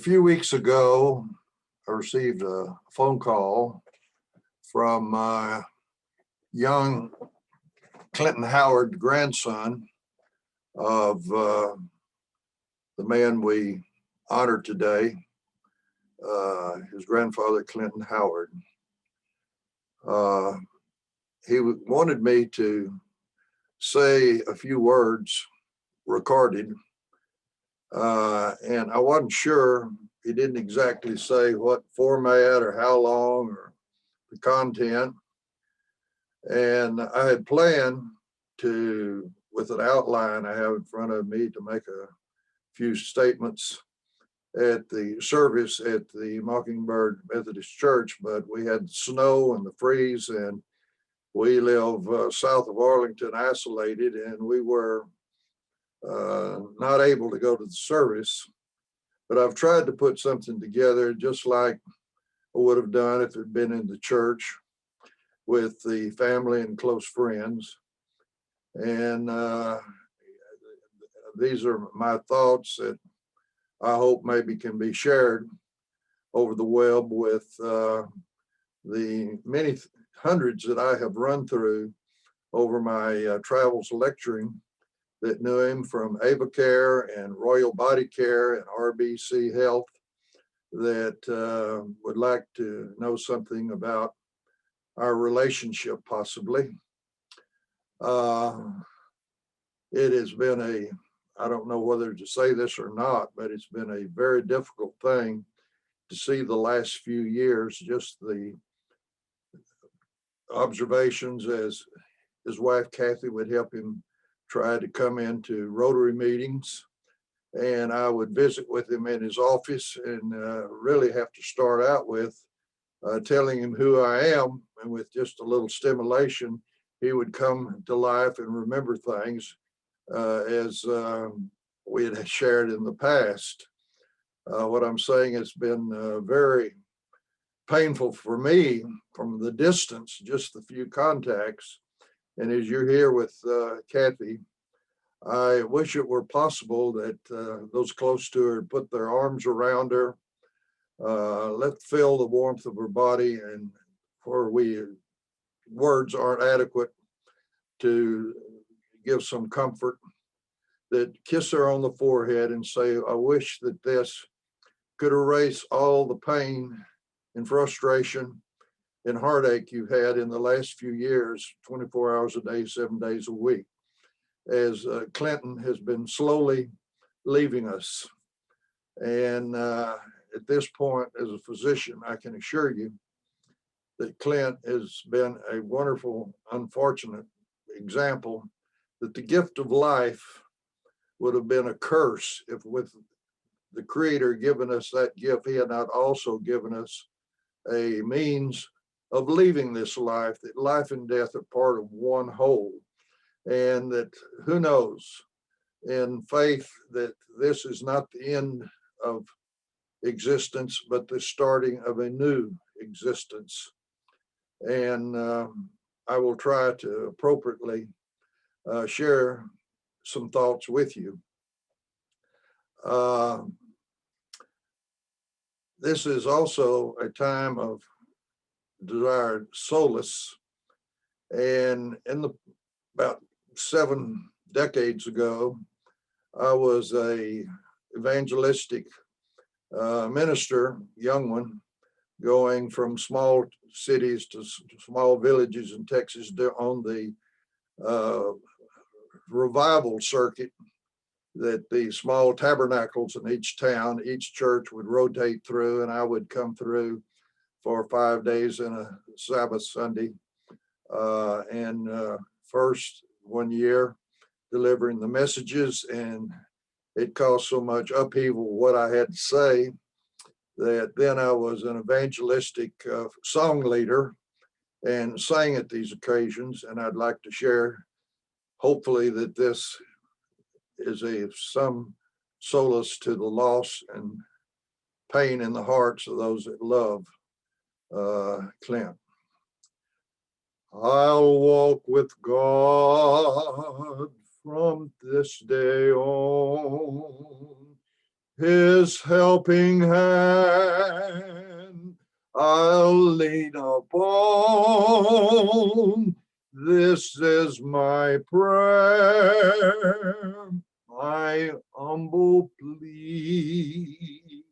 few weeks ago, I received a phone call from young Clenton Howard, grandson of the man we honor today, his grandfather, Clenton Howard. He wanted me to say a few words recorded, and I wasn't sure. He didn't exactly say what format or how long or the content. And I had planned to, with an outline I have in front of me, to make a few statements at the service at the Mockingbird Methodist Church, but we had snow and the freeze, and we live south of Arlington, isolated, and we were not able to go to the service. But I've tried to put something together just like I would have done if it had been in the church with the family and close friends. And these are my thoughts that I hope maybe can be shared over the web with the many hundreds that I have run through over my travels lecturing that knew him from AvaCare and Royal Body Care and RBC Health, that would like to know something about our relationship possibly. It has been I don't know whether to say this or not, but it's been a very difficult thing to see the last few years, just the observations as his wife, Kathy, would help him try to come into Rotary meetings. And I would visit with him in his office and really have to start out with telling him who I am. And with just a little stimulation, he would come to life and remember things as we had shared in the past. What I'm saying, has been very painful for me from the distance, just the few contacts. And as you're here with Kathy, I wish it were possible that those close to her put their arms around her, let feel the warmth of her body, and for words aren't adequate to give some comfort, that kiss her on the forehead and say, I wish that this could erase all the pain and frustration and heartache you've had in the last few years, 24 hours a day, 7 days a week, as Clinton has been slowly leaving us. And at this point, as a physician, I can assure you that Clint has been a wonderful, unfortunate example that the gift of life would have been a curse if, with the Creator giving us that gift, he had not also given us a means of leaving this life, that life and death are part of one whole. And that, who knows, in faith, that this is not the end of existence, but the starting of a new existence. And I will try to appropriately share some thoughts with you. This is also a time of desired solace. And about 7 decades ago, I was a evangelistic minister, young one, going from small cities to small villages in Texas on the revival circuit, that the small tabernacles in each town, each church would rotate through, and I would come through for 5 days and a Sabbath Sunday. First, 1 year delivering the messages, and it caused so much upheaval what I had to say that then I was an evangelistic song leader and sang at these occasions. And I'd like to share, hopefully, that this is some solace to the loss and pain in the hearts of those that love Clint. I'll walk with God from this day on His helping hand I'll lean upon. This is my prayer, my humble plea.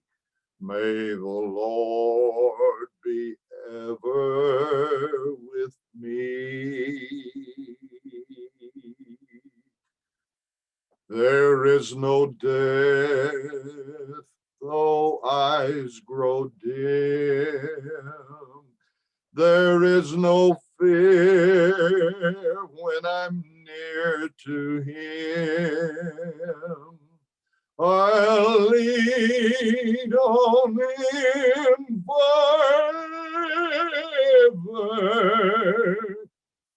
May the Lord be ever with me. There is no death, though eyes grow dim. There is no fear when I'm near to him. I'll lean on him forever,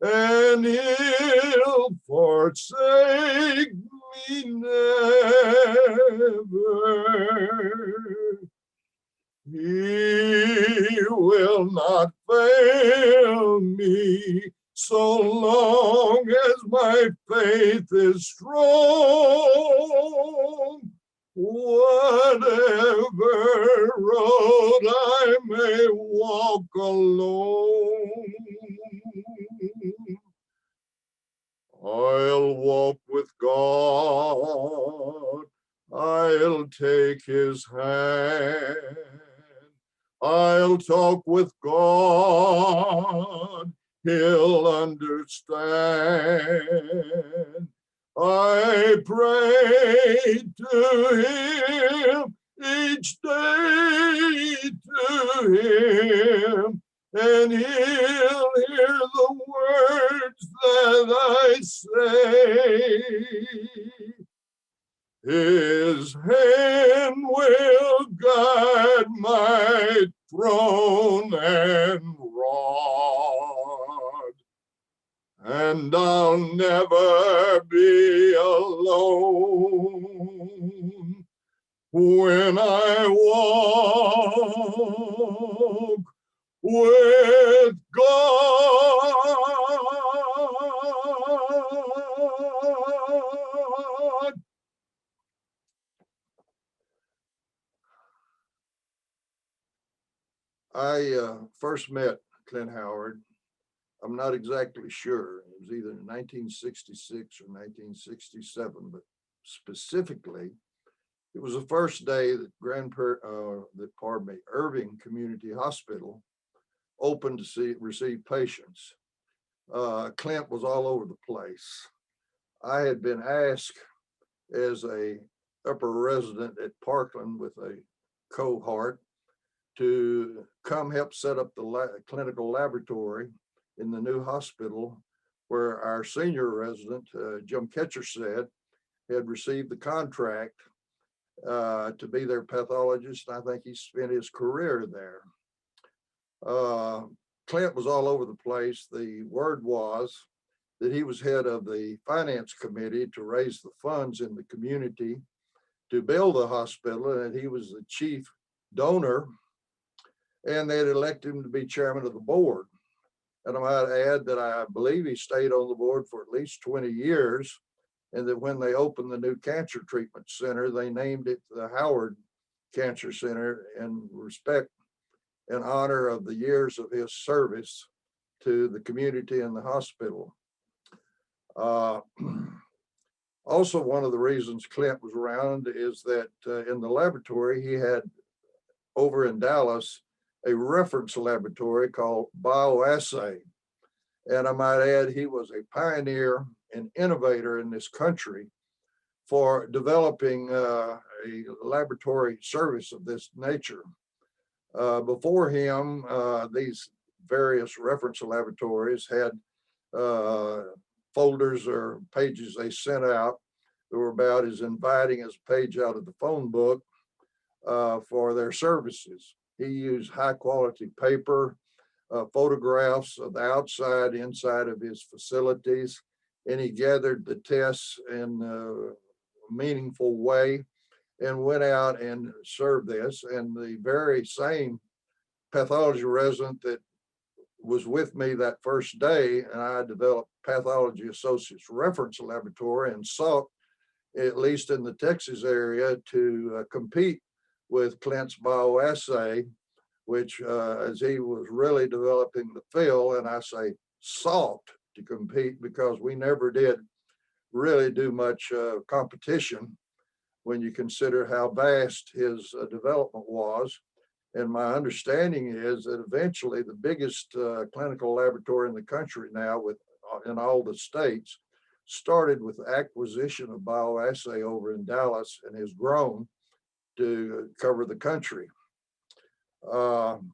and he'll forsake me never. He will not fail me so long as my faith is strong. Whatever road I may walk alone, I'll walk with God. I'll take his hand. I'll talk with God. He'll understand. I pray to him each day, to him, and he'll hear the words that I say. His hand will guide my throne and rod, and I'll never be alone when I walk with God. I first met Clenton Howard. I'm not exactly sure. It was either 1966 or 1967, but specifically, it was the first day that Irving Community Hospital opened to receive patients. Clint was all over the place. I had been asked as a upper resident at Parkland with a cohort to come help set up the clinical laboratory in the new hospital, where our senior resident, Jim Ketcherset, had received the contract to be their pathologist. I think he spent his career there. Clint was all over the place. The word was that he was head of the finance committee to raise the funds in the community to build the hospital, and he was the chief donor, and they had elected him to be chairman of the board. And I might add that I believe he stayed on the board for at least 20 years, and that when they opened the new cancer treatment center, they named it the Howard Cancer Center in respect and honor of the years of his service to the community and the hospital. Also, one of the reasons Clint was around is that in the laboratory, he had over in Dallas a reference laboratory called Bioassay. And I might add, he was a pioneer and innovator in this country for developing a laboratory service of this nature. Before him, these various reference laboratories had folders or pages they sent out that were about as inviting as a page out of the phone book for their services. He used high quality paper, photographs of the outside, inside of his facilities, and he gathered the tests in a meaningful way and went out and served this. And the very same pathology resident that was with me that first day, and I developed Pathology Associates Reference Laboratory and sought at least in the Texas area, to compete with Clint's bioassay, which as he was really developing the field, and I say sought to compete because we never did really do much competition when you consider how vast his development was. And my understanding is that eventually the biggest clinical laboratory in the country now, with in all the states, started with acquisition of bioassay over in Dallas and has grown to cover the country. Pardon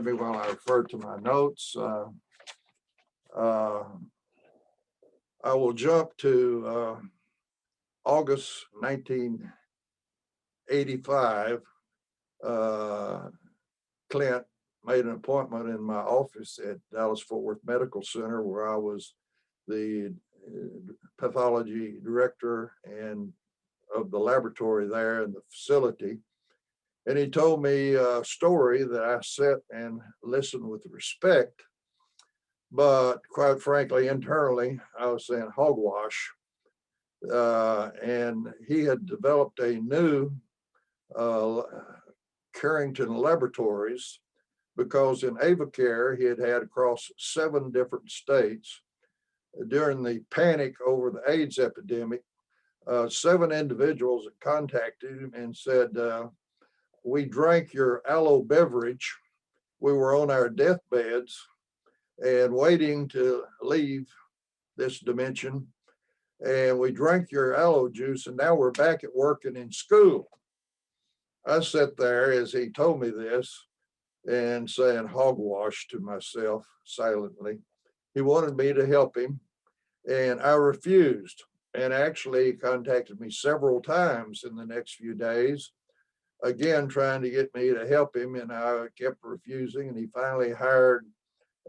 me while I refer to my notes. I will jump to August 1985. Clint made an appointment in my office at Dallas-Fort Worth Medical Center, where I was the pathology director and of the laboratory there in the facility. And he told me a story that I sat and listened with respect. But quite frankly, internally, I was saying hogwash. And he had developed a new Carrington Laboratories, because in AvaCare, he had across 7 different states during the panic over the AIDS epidemic. 7 individuals had contacted him and said, we drank your aloe beverage. We were on our deathbeds and waiting to leave this dimension. And we drank your aloe juice, and now we're back at work and in school. I sat there as he told me this and saying hogwash to myself silently. He wanted me to help him, and I refused. And actually he contacted me several times in the next few days, again, trying to get me to help him, and I kept refusing. And he finally hired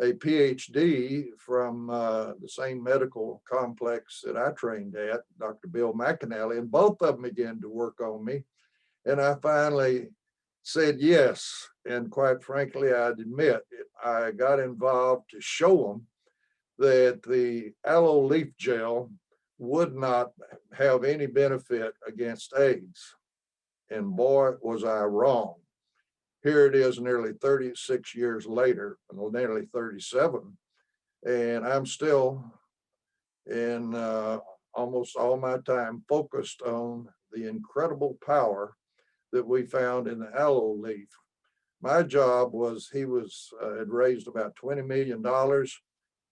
a PhD from the same medical complex that I trained at, Dr. Bill McAnally, and both of them began to work on me. And I finally said yes. And quite frankly, I'd admit it, I got involved to show them that the aloe leaf gel would not have any benefit against AIDS. And boy, was I wrong. Here it is nearly 36 years later, nearly 37, and I'm still in almost all my time focused on the incredible power that we found in the aloe leaf. My job was, he had raised about $20 million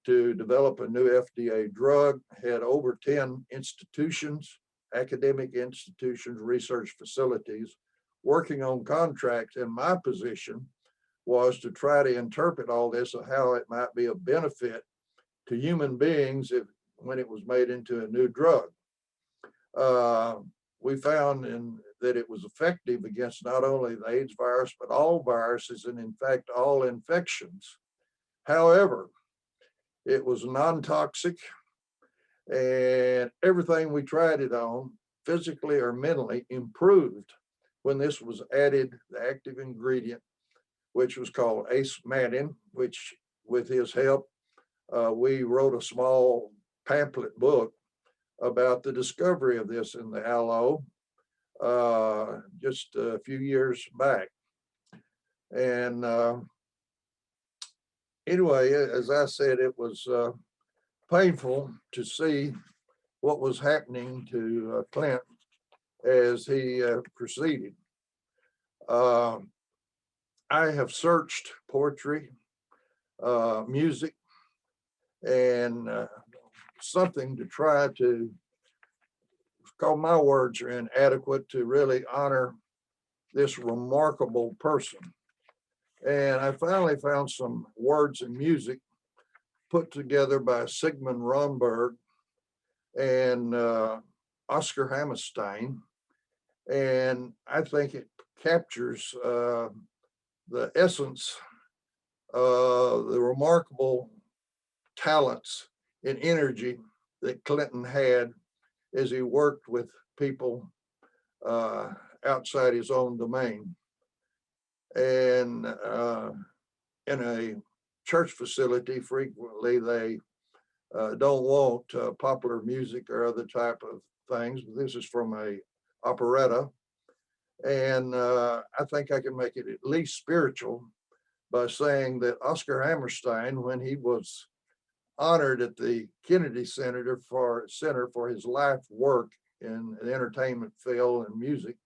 to develop a new FDA drug, had over 10 institutions, academic institutions, research facilities, working on contracts, and my position was to try to interpret all this of how it might be of benefit to human beings when it was made into a new drug. We found that it was effective against not only the AIDS virus, but all viruses, and in fact, all infections. However, it was non-toxic, and everything we tried it on, physically or mentally, improved when this was added, the active ingredient, which was called ace-madin, which with his help, we wrote a small pamphlet book about the discovery of this in the aloe just a few years back. And anyway, as I said, it was painful to see what was happening to Clint as he proceeded. I have searched poetry, music, and something to try to call, my words are inadequate to really honor this remarkable person. And I finally found some words and music put together by Sigmund Romberg and Oscar Hammerstein. And I think it captures the essence of the remarkable talents and energy that Clinton had as he worked with people outside his own domain. And in a church facility, frequently they don't want popular music or other type of things. This is from a operetta, and I think I can make it at least spiritual by saying that Oscar Hammerstein, when he was honored at the Kennedy Center for his life work in the entertainment field and music,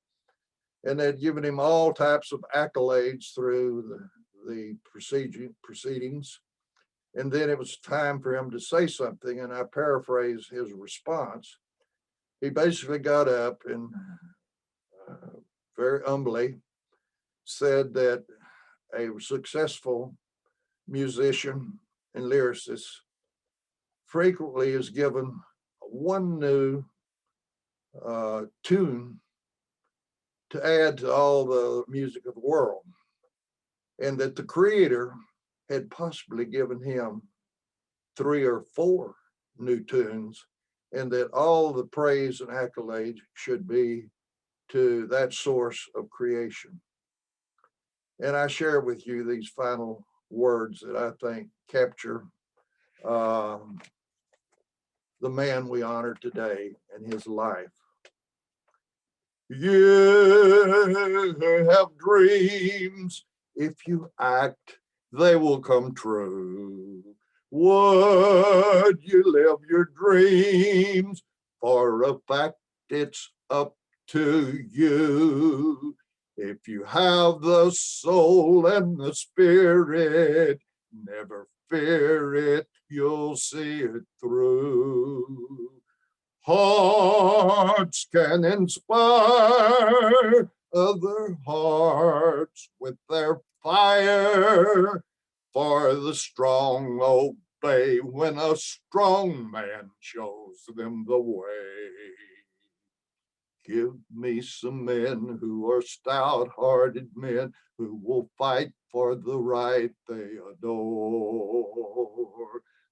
and they'd given him all types of accolades through the proceedings. And then it was time for him to say something, and I paraphrase his response. He basically got up and very humbly said that a successful musician and lyricist frequently is given one new tune to add to all the music of the world, and that the creator had possibly given him 3 or 4 new tunes, and that all the praise and accolades should be to that source of creation. And I share with you these final words that I think capture the man we honor today and his life. You have dreams. If you act, they will come true. Would you live your dreams? For a fact, it's up to you. If you have the soul and the spirit, never fear it, you'll see it through. Hearts can inspire other hearts with their fire, for the strong obey when a strong man shows them the way. Give me some men who are stout-hearted men who will fight for the right they adore.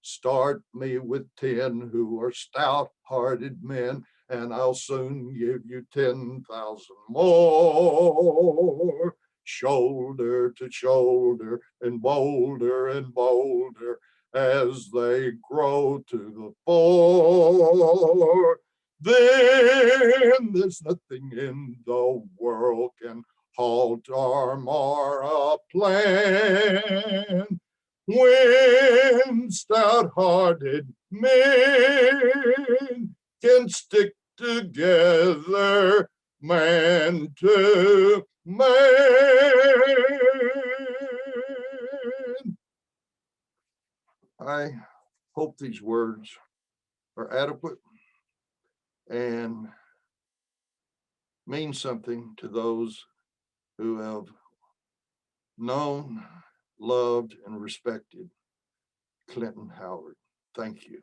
Start me with 10 who are stout-hearted men, and I'll soon give you 10,000 more. Shoulder to shoulder and bolder as they grow to the fore. Then there's nothing in the world can halt or mar a plan. When stout-hearted men can stick together, man to man. I hope these words are adequate and mean something to those who have known, loved, and respected Clenton Howard. Thank you.